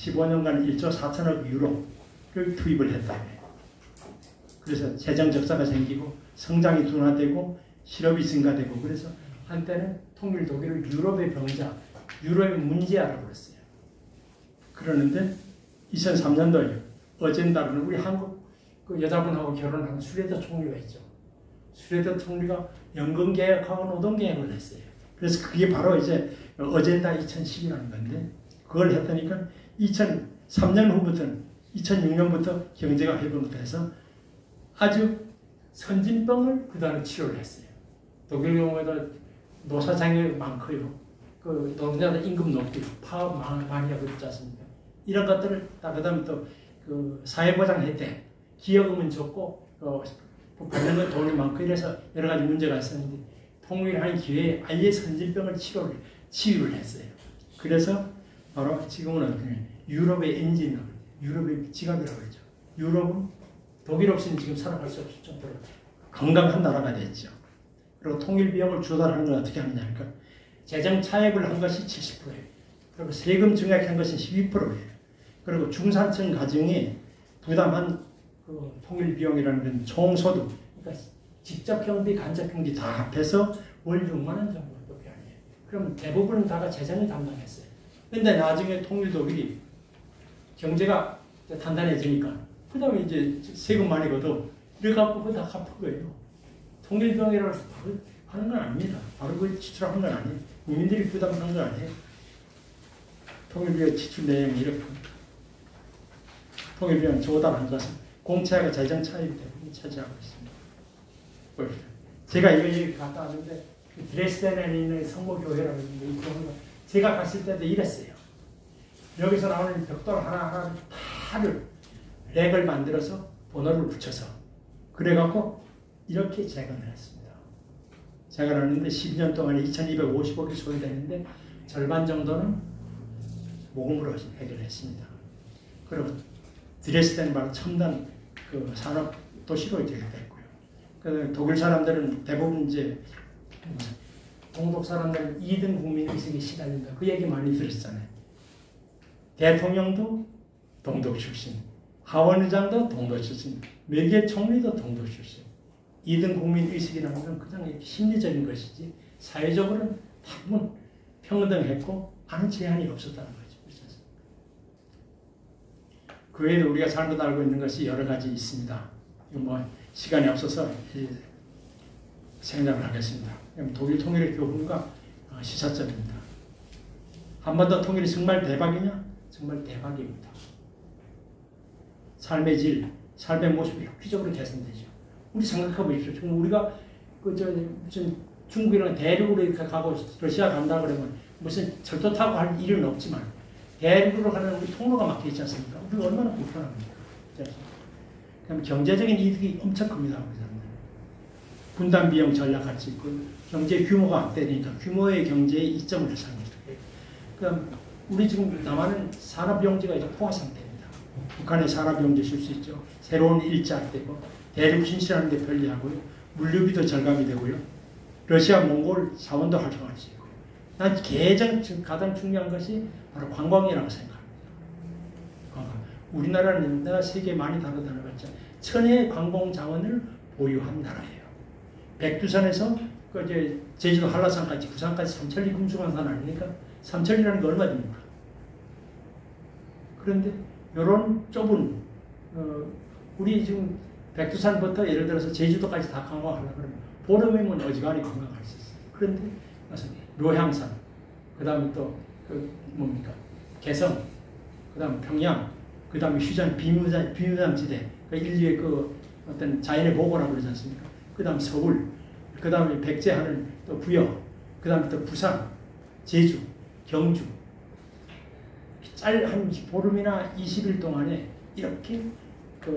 15년간 1조 4천억 유로를 투입을 했다. 그래서 재정 적자가 생기고 성장이 둔화되고 실업이 증가되고 그래서 한때는 통일 독일을 유럽의 병자, 유럽의 문제아라고 그랬어요. 그러는데 2003년도에 어젠다는 우리 한국 그 여자분하고 결혼한 수레더 총리가 있죠. 수레더 총리가 연금개혁하고 노동개혁을 했어요. 그래서 그게 바로 이제 어젠다 2010이라는 건데 그걸 했다니까 2003년 후부터는 2006년부터 경제가 회복돼서 아주 선진병을 그 다음에 치료를 했어요. 독일 경우에도 노사장애 많고요. 그 노동자들 임금 높고요. 파업 많이 하고 있지 않습니까? 이런 것들을 그 다음에 또 그 사회보장 혜택, 기여금은 적고 받는 건 돈이 많고 이래서 여러 가지 문제가 있었는데 통일하는 기회에 아예 선진병을 치유를 했어요. 그래서 바로 지금은 유럽의 엔진, 유럽의 지갑이라고 그러죠. 유럽은 독일 없이는 지금 살아갈 수 없을 정도로 건강한 나라가 됐죠. 그리고 통일 비용을 조달하는 건 어떻게 하느냐 하니까 재정 차액을 한 것이 70%예요. 그리고 세금 증액한 것이 12%예요. 그리고 중산층 가정이 부담한 그 통일 비용이라는 건 총소득, 그러니까 직접 경비, 간접 경비 다 합해서 월 6만 원 정도밖에 아니에요. 그럼 대부분은 다가 재정을 담당했어요. 근데 나중에 통일 독일이 경제가 단단해지니까 그 다음에 이제 세금 많이 걷어 이래갖고 그거 다 갚은 거예요. 통일 비용이라고 바로 하는 건 아닙니다. 바로 그걸 지출하는 건 아니에요. 국민들이 부담하는 건 아니에요. 통일 비용 지출 내용이 이렇게 통일 비용 조달한 것은 공차가 재정 차익 때문에 차지하고 있습니다. 제가 이거 갔다 왔는데 드레스덴에 있는 성모교회라고 있는데 이 교회가 제가 갔을 때도 이랬어요. 여기서 나오는 벽돌 하나하나 다를 렉을 만들어서 번호를 붙여서 그래갖고 이렇게 재건을 했습니다. 재건을 했는데 12년 동안에 2250억이 소요됐는데 절반 정도는 모금으로 해결했습니다. 그리고 드레스덴은 바로 첨단 그 산업 도시로 이제 됐고요. 그 독일 사람들은 대부분 이제 동독 사람들은 2등 국민 의식이 시달린다. 그 얘기 많이 들었잖아요. 대통령도 동독 출신, 하원의장도 동독 출신, 몇 개 총리도 동독 출신. 2등 국민 의식이라는 건 그냥 심리적인 것이지 사회적으로는 대부분 평등했고 아무 제한이 없었다는 거죠. 그 외에도 우리가 잘못 알고 있는 것이 여러 가지 있습니다. 뭐 시간이 없어서 생략을 하겠습니다. 독일 통일의 교훈과 시사점입니다. 한반도 통일이 정말 대박이냐? 정말 대박입니다. 삶의 질, 삶의 모습이 획기적으로 개선되죠. 우리 생각해 보십시오. 지금 우리가 무슨 중국이랑 대륙으로 이렇게 가고 러시아 간다 그러면 무슨 절도 타고 할 일은 없지만 대륙으로 가는 우리 통로가 막혀 있지 않습니까? 우리가 얼마나 불편합니까? 그럼 경제적인 이득이 엄청 큽니다. 우리 사람들. 분담 비용 전략 같이 있고 경제 규모가 안 되니까 규모의 경제에 이점을 해상합니다. 그럼 우리 지금 남한은 산업용지가 이제 포화 상태입니다. 북한에 산업용지 줄 수 있죠. 새로운 일자리 되고 대륙 진출하는 데 편리하고요. 물류비도 절감이 되고요. 러시아, 몽골 자원도 활성화할 수 있고. 난 가장 중요한 것이 바로 관광이라고 생각합니다. 관광. 우리나라는 내가 세계에 많이 다루다는 거죠. 천혜의 관광 자원을 보유한 나라예요. 백두산에서 제주도 한라산까지 부산까지 삼천리 금수강산 아닙니까? 삼천리라는 게 얼마 됩니까? 그런데 이런 좁은 우리 지금 백두산부터 예를 들어서 제주도까지 다 관광하려고 그러면 보름이면 어지간히 관광할 수 있어요. 그런데 묘향산, 그 다음에 또 뭡니까? 개성, 그 다음 평양, 그 다음에 휴전, 비무장지대, 인류의 어떤 자연의 보고라고 그러지 않습니까? 그 다음 서울, 그 다음에 백제하는 또 부여, 그 다음에 또 부산, 제주, 경주. 한 보름이나 20일 동안에 이렇게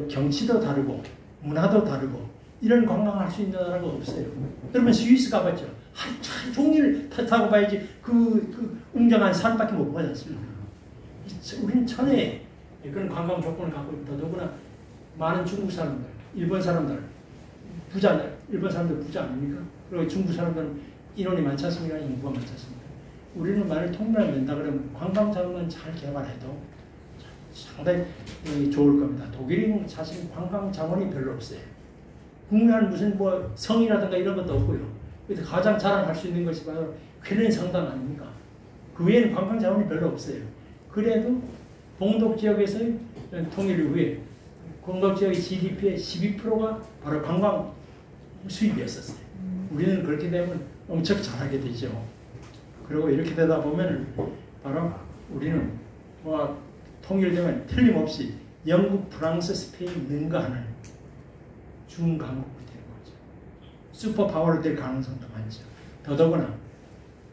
경치도 다르고 문화도 다르고 이런 관광할 수 있는 나라가 없어요. 그러면 스위스 가봤죠. 하루 종일 타고 봐야지 그 웅장한 산밖에 못 보지 않습니까? 우리는 천혜에 그런 관광 조건을 갖고 있다. 더구나 많은 중국 사람들, 일본 사람들, 일본 사람들 부자 아닙니까? 그리고 중국 사람들은 인원이 많지 않습니까? 인구가 많지 않습니까? 우리는 만약 통일을 낸다 그러면 관광 자원만 잘 개발해도 상당히 좋을 겁니다. 독일은 사실 관광 자원이 별로 없어요. 국내는 무슨 뭐 성이라든가 이런 것도 없고요. 그래서 가장 자랑할 수 있는 것이 바로 퀘른 성당 아닙니까? 그 외에는 관광 자원이 별로 없어요. 그래도 동독 지역에서의 통일 후에 동독 지역의 GDP의 12%가 바로 관광 수입이었었어요. 우리는 그렇게 되면 엄청 잘하게 되죠. 그리고 이렇게 되다 보면 바로 우리는 뭐 통일되면 틀림없이 영국, 프랑스, 스페인 능가하는 중강국이 되는 거죠. 슈퍼파워로 될 가능성도 많죠. 더더구나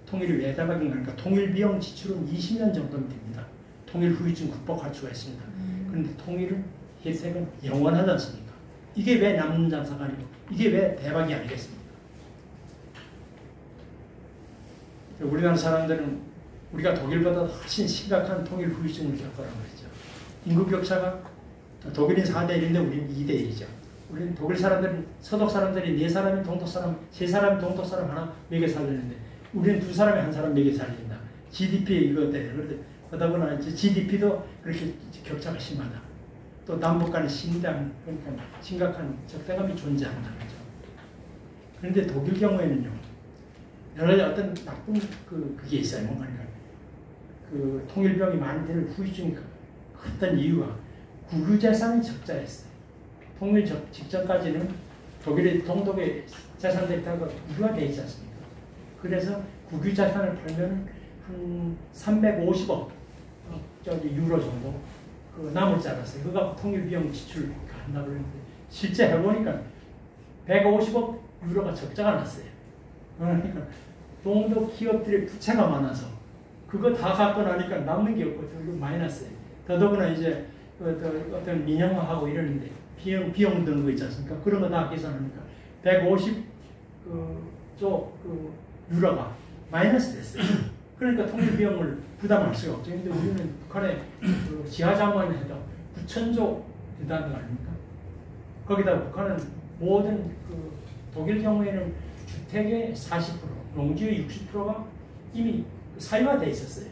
통일이 왜 대박인가? 통일 비용 지출은 20년 정도는 됩니다. 통일 후유증 극복할 수가 있습니다. 그런데 통일은 혜택은 영원하지 않습니까? 이게 왜 남는 장사가 아니고 이게 왜 대박이 아니겠습니까? 우리나라 사람들은 우리가 독일보다 훨씬 심각한 통일 후유증을 겪어라는 거죠. 인구 격차가 독일은 4대 1인데 우리는 2대 1이죠. 우리는 독일 사람들은 서독 사람들이 4사람이 동독 사람, 3사람이 동독 사람 하나 먹여 살리는데 우리는 2사람이 1사람 먹여 살린다. GDP 이거 때 그런데 그러다보나 GDP도 그렇게 격차가 심하다. 또 남북 간의 심대한 그러니까 심각한 적대감이 존재한다는 거죠. 그런데 독일 경우에는요. 여러 가지 어떤 나쁜 그게 있어요. 뭔가 그 통일병이 많이 되는 후유증이 컸던 이유가 국유재산이 적자였어요. 통일 직전까지는 독일의 동독의 재산들이 다 국유화 되어 있지 않습니까? 그래서 국유재산을 팔면 한 350억 유로 정도 남을 줄 알았어요. 그거 통일비용 지출 한다고 그랬는데 실제 해보니까 150억 유로가 적자가 났어요. 그러니까 동독 기업들의 부채가 많아서 그거 다 갖고 나니까 남는 게 없고 마이너스예요. 더더구나 이제 어떤 민영화하고 이러는데 비용 드는 거 있지 않습니까? 그런 거 다 계산하니까 150조 유로가 마이너스 됐어요. 그러니까 통일 비용을 부담할 수가 없죠. 근데 우리는 북한의 지하자원을 해도 9천조 된다는 거 아닙니까? 거기다 북한은 모든 독일 경우에는 주택의 40%, 농지의 60%가 이미 사유화되어 있었어요.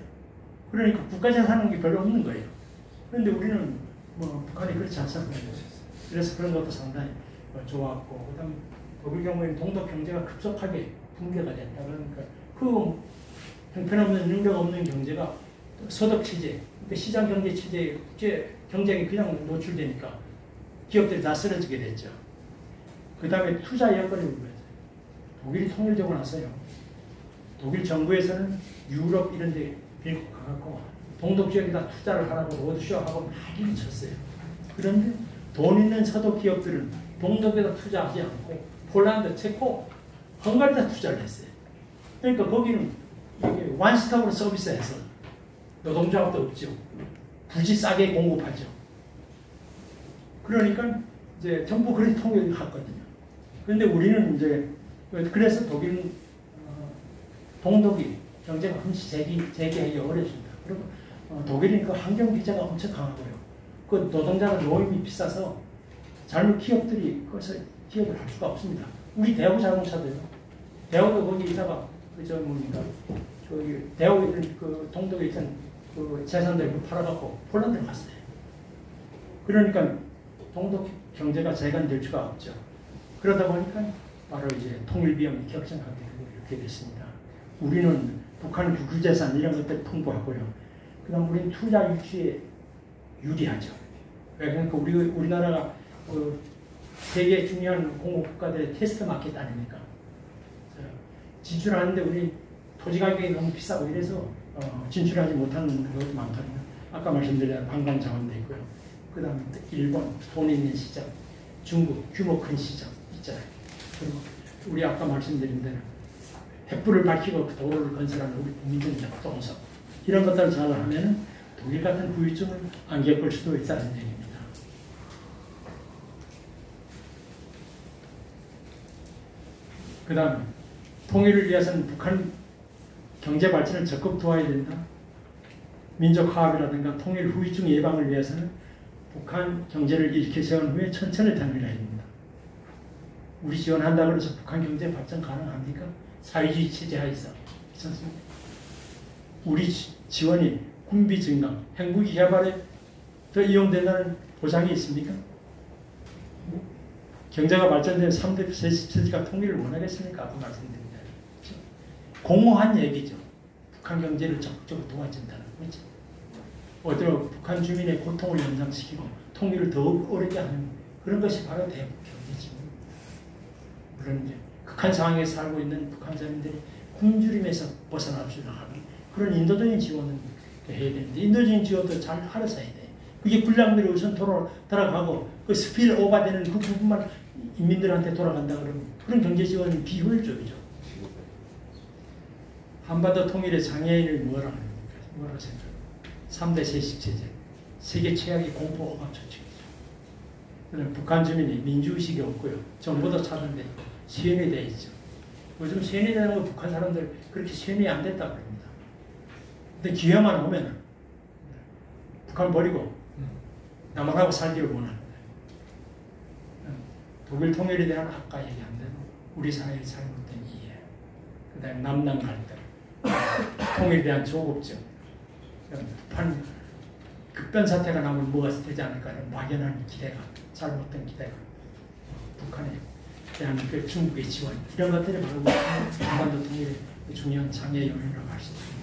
그러니까 국가재산하는 게 별로 없는 거예요. 그런데 우리는 뭐 북한이 그렇지 않습니다. 그래서 그런 것도 상당히 좋았고, 그다음 독일 경우에는 동독 경제가 급속하게 붕괴가 됐다. 그러니까 그 형편없는 능력 없는 경제가 소득 체제, 그러니까 시장 경제 체제에 국제 경쟁이 그냥 노출되니까 기업들이 다 쓰러지게 됐죠. 그 다음에 투자 여건이 우려져요. 독일이 통일되고 나서요. 독일 정부에서는 유럽 이런 데 빌고 가갖고 동독 지역에다 투자를 하라고 로드쇼하고 난리를 쳤어요. 그런데 돈 있는 서독 기업들은 동독에다 투자하지 않고 폴란드, 체코, 헝가리에다 투자를 했어요. 그러니까 거기는 이게 원스톱으로 서비스해서 노동자도 없죠. 굳이 싸게 공급하죠. 그러니까 이제 전부 그런 통일을 했거든요. 그런데 우리는 이제 그래서 독일은 동독이 경제가 흠씨 재개하기 어렵습니다. 그리고 독일은 그 환경 규제가 엄청 강하고요. 그 노동자는 노임이 비싸서 잘못 기업들이 거기서 기업을 할 수가 없습니다. 우리 대우 자동차도요. 대우도 거기 있다가 저기 대우 그 동독에 있던 그 재산들을 팔아갖고 폴란드로 갔어요. 그러니까 동독 경제가 재건될 수가 없죠. 그러다 보니까 바로 이제 통일 비용이 격정하게 되고 이렇게 됐습니다. 우리는 북한 국유재산 이런 것들 풍부하고요. 그다음 우리는 투자 유치에 유리하죠. 그러니까 우리나라가 세계 중요한 공급 국가들의 테스트 마켓 아닙니까? 진출하는데 우리 토지 가격이 너무 비싸고 이래서 진출하지 못하는 것도 많거든요. 아까 말씀드린 관광 자원도 있고요. 그 다음에 일본 돈 있는 시장, 중국 규모 큰 시장 있잖아요. 그리고 우리 아까 말씀드린 대로 횃불을 밝히고 도로를 건설하는 우리 국민적 동서 이런 것들을 잘 하면 독일 같은 후유증을 안 겪을 수도 있다는 얘기입니다. 그 다음에 통일을 위해서는 북한 경제 발전을 적극 도와야 된다. 민족 화합이라든가 통일 후유증 예방을 위해서는 북한 경제를 일으켜 세운 후에 천천히 단일화해야 됩니다. 우리 지원한다고 해서 북한 경제 발전 가능합니까? 사회주의 체제 하에서. 우리 지원이 군비 증강, 핵무기 개발에 더 이용된다는 보장이 있습니까? 경제가 발전되면 3대 세시가 통일을 원하겠습니까? 아까 말씀드린 대로. 그렇죠? 공허한 얘기죠. 북한 경제를 적극적으로 도와준다는 거죠. 어디로 북한 주민의 고통을 연장시키고 통일을 더욱 어렵게 하는 그런 것이 바로 대북 경제죠. 물론 이제 극한 상황에 살고 있는 북한 사람들이 굶주림에서 벗어날 수 있는 그런 인도적인 지원을 해야 되는데 인도적인 지원도 잘 알아서 해야 돼. 그게 군량들이 우선 돌아가고 그 스필 오버되는 그 부분만 인민들한테 돌아간다 그러면 그런 경제 지원은 비효율적이죠. 한반도 통일의 장애인을 뭐라 합니까? 뭐라고 생각합니까? 3대 세습체제, 세계 최악의 공포 억압 조직이죠. 북한 주민이 민주의식이 없고요. 정보도 차단되고 시연이 되어 있죠. 요즘 시연이 되는 거 북한 사람들 그렇게 시연이 안 됐다고 합니다. 근데 기회만 오면 북한 버리고 남한하고 살기를 원합니다. 독일 통일에 대한 아까 얘기한 대로 우리 사회의 잘못된 이해, 그 다음에 남남 갈등, 통일에 대한 조급증, 북한 급변 사태가 나면 뭐가 되지 않을까라는 막연한 기대가, 잘못된 기대가, 북한에 대한 그 중국의 지원, 이런 것들이 바로 한반도 통일의 중요한 장애 요인이라고 할 수 있습니다.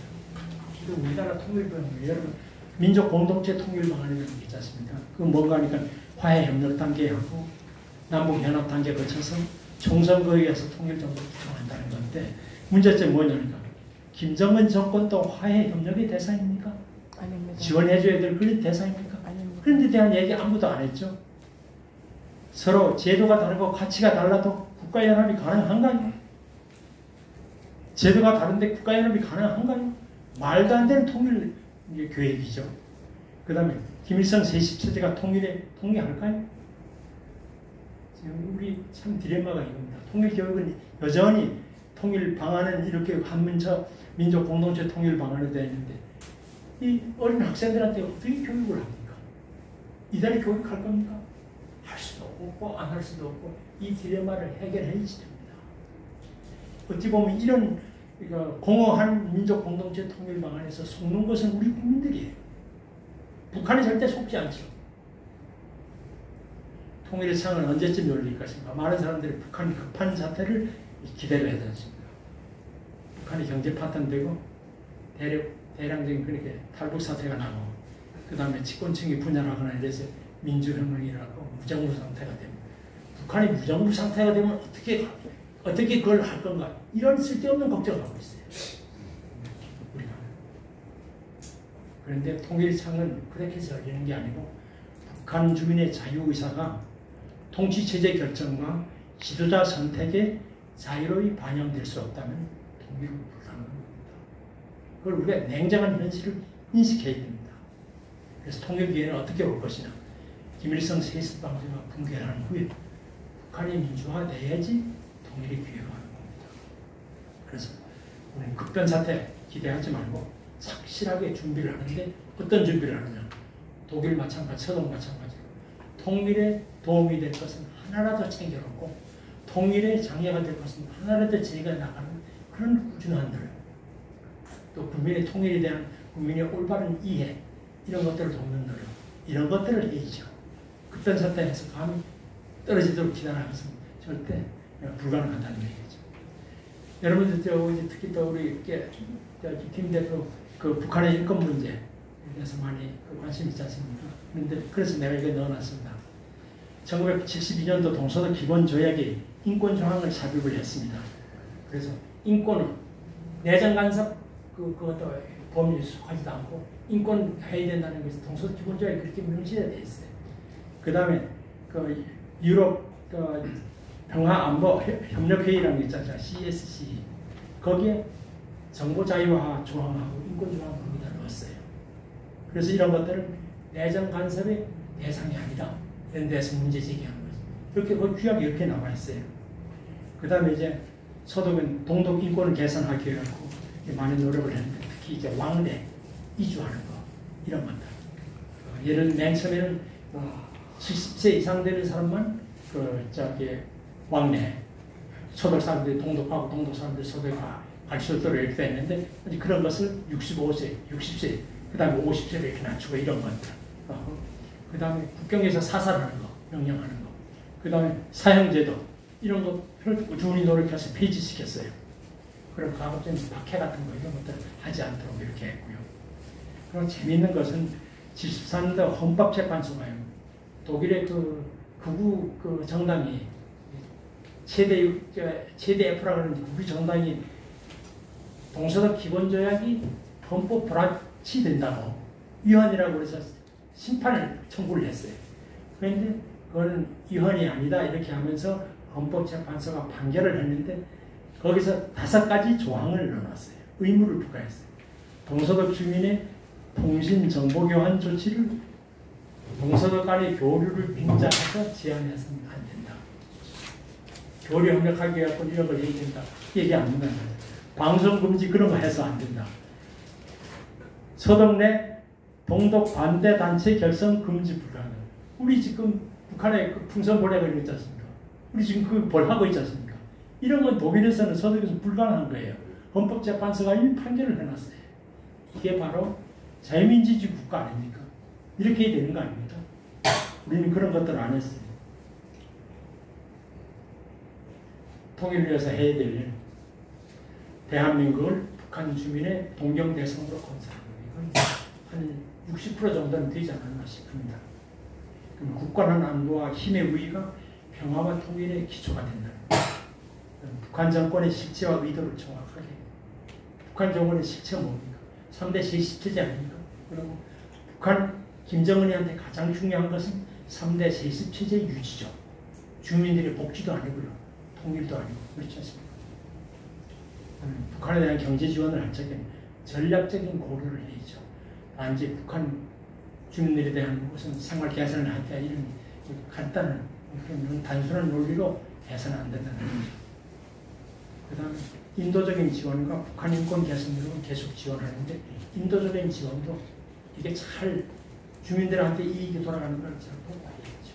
그리고 우리나라 통일 방안, 여러분 민족 공동체 통일 방안이라는 게 있지 않습니까? 그건 뭔가 하니까 화해 협력 단계하고 남북 연합 단계 거쳐서 총선거에 의해서 통일 정도를 구성한다는 건데 문제점이 뭐냐니까 김정은 정권도 화해 협력의 대상입니까? 아닙니다. 지원해줘야 될 그런 대상입니까? 아닙니다. 그런 데 대한 얘기 아무도 안 했죠. 서로 제도가 다르고 가치가 달라도 국가연합이 가능한가요? 제도가 다른데 국가연합이 가능한가요? 말도 안 되는 통일 계획이죠. 그 다음에 김일성 제10세대가 통일할까요? 지금 우리 참 딜레마가 이겁니다. 통일 교육은 여전히 통일 방안은 이렇게 한문처 민족 공동체 통일 방안이 되어 있는데 이 어린 학생들한테 어떻게 교육을 합니까? 이달에 교육할 겁니까? 할 수도 없고 안 할 수도 없고 이 딜레마를 해결해야지 됩니다. 어찌 보면 이런 공허한 민족 공동체 통일 방안에서 속는 것은 우리 국민들이에요. 북한이 절대 속지 않죠. 통일의 창은 언제쯤 열릴 것인가? 많은 사람들이 북한 급한 사태를 기대를 해야 되습니다. 북한이 경제 파탄되고 대량적인 그렇게 탈북 사태가 나고 그 다음에 집권층이 분열하거나 이래서 민주혁명이라고 무정부 상태가 됩니다. 북한이 무정부 상태가 되면 어떻게 그걸 할 건가? 이런 쓸데없는 걱정을 하고 있어요. 우리가. 그런데 통일창은 그렇게 해서 열리는 게 아니고 북한 주민의 자유의사가 통치체제 결정과 지도자 선택에 자유로이 반영될 수 없다면 통일은 불가능합니다. 그걸 우리가 냉정한 현실을 인식해야 됩니다. 그래서 통일 기회는 어떻게 올 것이냐. 김일성 세습 방식과 붕괴한 후에 북한이 민주화돼야지 통일의 기회가 오는 겁니다. 그래서 우리는 급변 사태 기대하지 말고 착실하게 준비를 하는데 어떤 준비를 하느냐. 독일 마찬가지, 서독 마찬가지로 통일에 도움이 될 것은 하나라도 챙겨놓고 통일에 장애가 될 것은 하나라도 제거해 나가는 그런 꾸준한 노력. 또 국민의 통일에 대한 국민의 올바른 이해 이런 것들을 돕는 노력. 이런 것들을 해야죠. 급변 사태에서 감이 떨어지도록 기다리는 것은 절대 불가능하다는 얘기죠. 여러분들 특히 또 우리 김 대표 그 북한의 인권 문제에 대해서 많이 관심 있지 않습니까? 그런데 그래서 내가 이거 넣어놨습니다. 1972년도 동서도 기본조약에 인권 조항을 삽입을 했습니다. 그래서 인권은 내정 간섭 그것도 범위에 속하지도 않고 인권 해야 된다는 것이 동서도 기본조약에 그렇게 명시되어 있어요. 그 다음에 그 유럽 평화안보 협력회의라는 게 있잖아요. CSC. 거기에 정보자유화 조항하고 인권 조항 거기다 넣었어요. 그래서 이런 것들은 내정 간섭의 대상이 아니다. 이런 데서 문제 제기하는 거죠. 그렇게 그 규약이 이렇게 나와 있어요. 그 다음에 이제 서독은 동독 인권을 개선하기 위해 많은 노력을 했는데 특히 이제 왕래 이주하는 거 이런 것들. 예를 맨 처음에는 70세 이상 되는 사람만 왕래 서독 사람들이 동독하고 동독 사람들이 서독에 갈 수 있도록 이렇게 됐는데 그런 것을 65세, 60세, 그 다음에 50세로 이렇게 낮추고 이런 것들. 그 다음에 국경에서 사살하는 거, 명령하는 거, 그 다음에 사형제도 이런 거 꾸준히 노력해서 폐지시켰어요. 그런 가급적인 박해 같은 거 이런 것들 하지 않도록 이렇게 했고요. 그리고 재미있는 것은 74년도 헌법재판소가요. 독일의 극우 정당이 CDF라고 하는 국비 정당이 동서독 기본조약이 헌법 불합치된다고 위헌이라고 해서 심판을 청구를 했어요. 그런데 그거는 위헌이 아니다 이렇게 하면서 헌법재판소가 판결을 했는데 거기서 5가지 조항을 넣어놨어요. 의무를 부과했어요. 동서독 주민의 통신 정보 교환 조치를 동서독 간의 교류를 빙자해서 제한해서는 안 된다. 교류 협력하기 위해 이런 걸 얘기한다. 얘기 안 된다. 방송 금지 그런 거 해서 안 된다. 서독 내 동독 반대 단체 결성 금지 불가능. 우리 지금 북한에 풍선 보내고 있지 않습니까? 우리 지금 그 벌하고 있지 않습니까? 이런 건 독일에서는 서독에서 불가능한 거예요. 헌법재판소가 이 판결을 해놨어요. 이게 바로 자유민주주의 국가 아닙니까? 이렇게 해야 되는 거 아닙니까? 우리는 그런 것들을 안 했어요. 통일을 위해서 해야 될 일. 대한민국을 북한 주민의 동경 대성으로 건설하는 거. 한 60% 정도는 되지 않았나 싶습니다. 그럼 국가는 안보와 힘의 우위가 평화와 통일의 기초가 된다. 북한 정권의 실체와 의도를 정확하게. 북한 정권의 실체가 뭡니까? 3대 제10체제 아닙니까? 그리고 북한 김정은이한테 가장 중요한 것은 3대 제10체제 유지죠. 주민들의 복지도 아니고요. 통일도 아니고. 그렇지 않습니까? 북한에 대한 경제 지원을 할 적에 전략적인 고려를 해야죠. 단지 북한 주민들에 대한 무슨 생활 개선을 할 때 이런 간단한 그런 단순한 논리로 해서는 안 된다는 거죠. 그 다음에 인도적인 지원과 북한 인권 개선으로 계속 지원하는데 인도적인 지원도 이게 잘 주민들한테 이익이 돌아가는 걸 잘 보고 해야죠.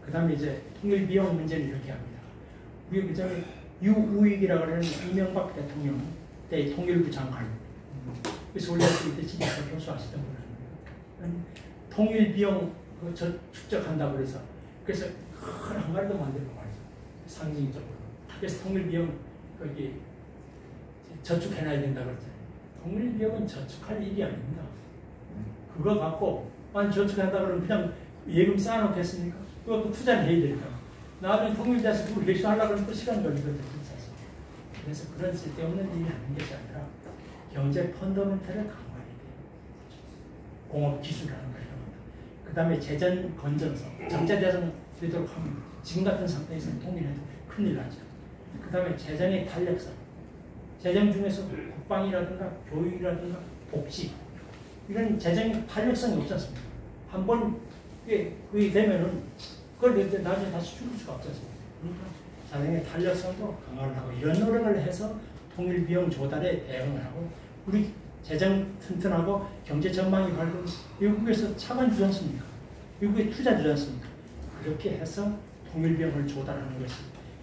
그 다음에 이제 통일 비용 문제를 이렇게 합니다. 우리 그 전에 유우익이라고 하는 이명박 대통령 때 통일부 장관 서울대학교 때 지리학과 교수하시던 분은 통일 비용 축적한다고 그래서 큰 항아리도 만들고 말이죠. 상징적으로. 그래서 통일 비용 거기 저축해놔야 된다고 그랬잖아요. 통일 비용은 저축할 일이 아닙니다. 그거 갖고 저축한다 그러면 그냥 예금 쌓아놓겠습니까? 그것도 투자를 해야 되니까. 나중에 통일돼서 그걸 회수하려고 그러면 또 시간 걸리거든요. 그래서 그런 쓸데없는 일이 하는 것이 아니라 경제 펀더멘털을 강화해야 돼요. 공업 기술이라는 거예요. 그 다음에 재정 건전성, 정체대성 되도록 하면 지금 같은 상태에서는 통일해도 큰일 나죠. 그 다음에 재정의 탄력성. 재정 중에서 국방이라든가 교육이라든가 복지 이런 재정의 탄력성이 없지 않습니까? 한번 그게 되면은 그걸 나중에 다시 줄일 수가 없지 않습니까? 그러니까 재정의 탄력성도 강화를 하고 이런 노력을 해서 통일 비용 조달에 대응을 하고 우리 재정 튼튼하고 경제 전망이 밝은 외국에서 차관 주지 않습니까? 외국에 투자 주지 않습니까? 그렇게 해서 통일 비용을 조달하는 것이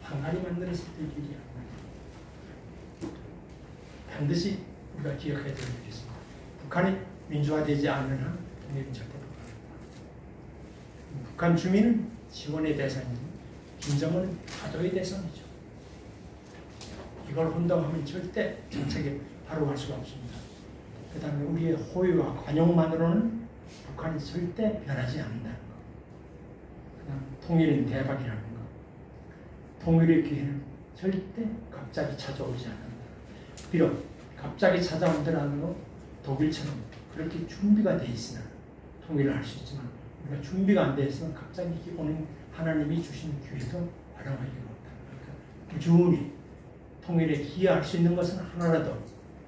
항아리 만들어서 될 일이 아닙니다. 반드시 우리가 기억해야 될 일이 있습니다. 북한이 민주화되지 않는 한 통일은 절대 불가능합니다. 북한 주민은 지원의 대상이고 김정은은 파도의 대상이죠. 이걸 혼동하면 절대 정책에 바로 갈 수가 없습니다. 그 다음에 우리의 호의와 관용만으로는 북한이 절대 변하지 않는다는 것. 그 다음 통일은 대박이라는 것. 통일의 기회는 절대 갑자기 찾아오지 않는다. 비록 갑자기 찾아온다는 독일처럼 그렇게 준비가 돼 있으나 통일을 할 수 있지만 우리가 준비가 안 돼 있으면 갑자기 오는 하나님이 주신 기회도 활용하기가 없다. 그러니까 꾸준히 통일에 기여할 수 있는 것은 하나라도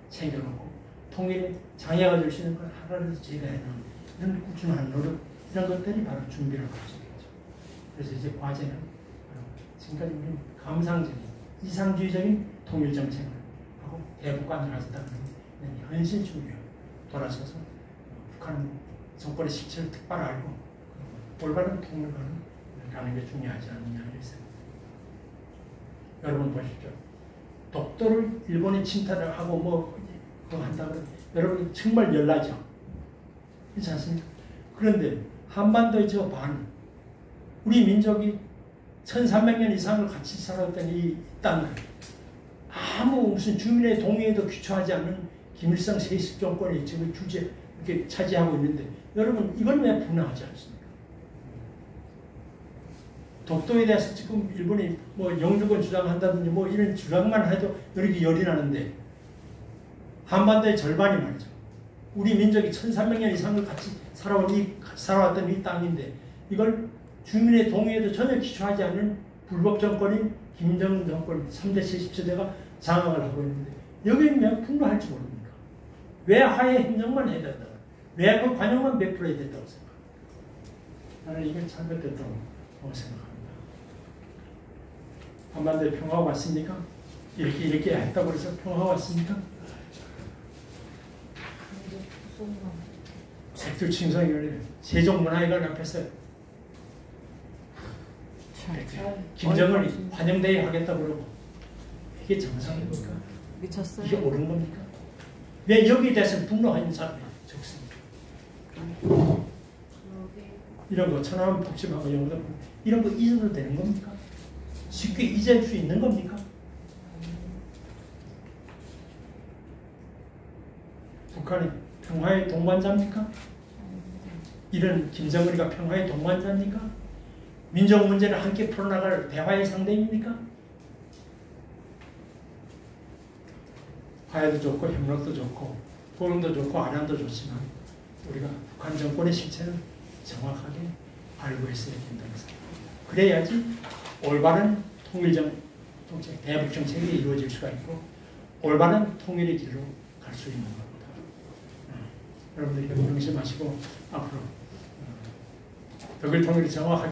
챙겨놓고 통일에 장애가 될 수 있는 걸 하나라도 제거해놓은 이런 꾸준한 노력 이런 것들이 바로 준비를 할 수 있겠죠. 그래서 이제 과제는 지금까지 우리는 감상적인 이상주의적인 통일 정책을 하고 대북관을 하셨다는 현실 주의로 돌아서서 북한 정권의 실체를 특발 알고 올바른 통일을 가는 게 중요하지 않느냐 이랬어요. 여러분 보십시오. 독도를 일본에 침탈을 하고 그거 한다고 여러분 정말 열나죠. 그렇지 않습니까? 그런데 한반도의 저 반, 우리 민족이 1300년 이상을 같이 살았던 이 땅을 아무 무슨 주민의 동의에도 귀처하지 않는 김일성 세습 정권이 지금 이렇게 차지하고 있는데 여러분 이걸 왜 분화하지 않습니까? 독도에 대해서 지금 일본이 뭐 영주권 주장한다든지 뭐 이런 주장만 해도 이렇게 열이 나는데 한반도의 절반이 말이죠. 우리 민족이 1300년 이상을 같이 살아왔던 이 땅인데 이걸 주민의 동의에도 전혀 기초하지 않는 불법 정권인 김정은 정권 3대 세습세대가 장악을 하고 있는데 여기에 왜 분노할지 모릅니까? 왜 하해 행정만 해야 된다? 왜 그 관용만 베풀어야 된다고 생각합니다. 나는 이게 잘못됐다고 생각합니다. 한반도에 평화가 왔습니까? 이렇게 했다고 해서 평화가 왔습니까? 백두칭성을 세종문화회관 앞에서 김정은이 환영대회 하겠다고 그러고 이게 정상입니까? 미쳤어요. 이게 옳은 겁니까? 왜 여기에 대해서 분노하는 사람이 적습니까? 이런 거 천안함 북침하고 이런 거 이런 거 잊어도 되는 겁니까? 쉽게 잊을 수 있는 겁니까? 북한이 평화의 동반자입니까? 이런 김정은이가 평화의 동반자입니까? 민족 문제를 함께 풀어나갈 대화의 상대입니까? 화해도 좋고 협력도 좋고 포용도 좋고 안양도 좋지만 우리가 북한 정권의 실체는 정확하게 알고 있어야 된다는 생각입니다. 그래야지 올바른 통일정책, 대북정책이 이루어질 수가 있고 올바른 통일의 길로 갈 수 있는 겁니다. 여러분들이 명심하시고 앞으로 덕을 통일을 정확하게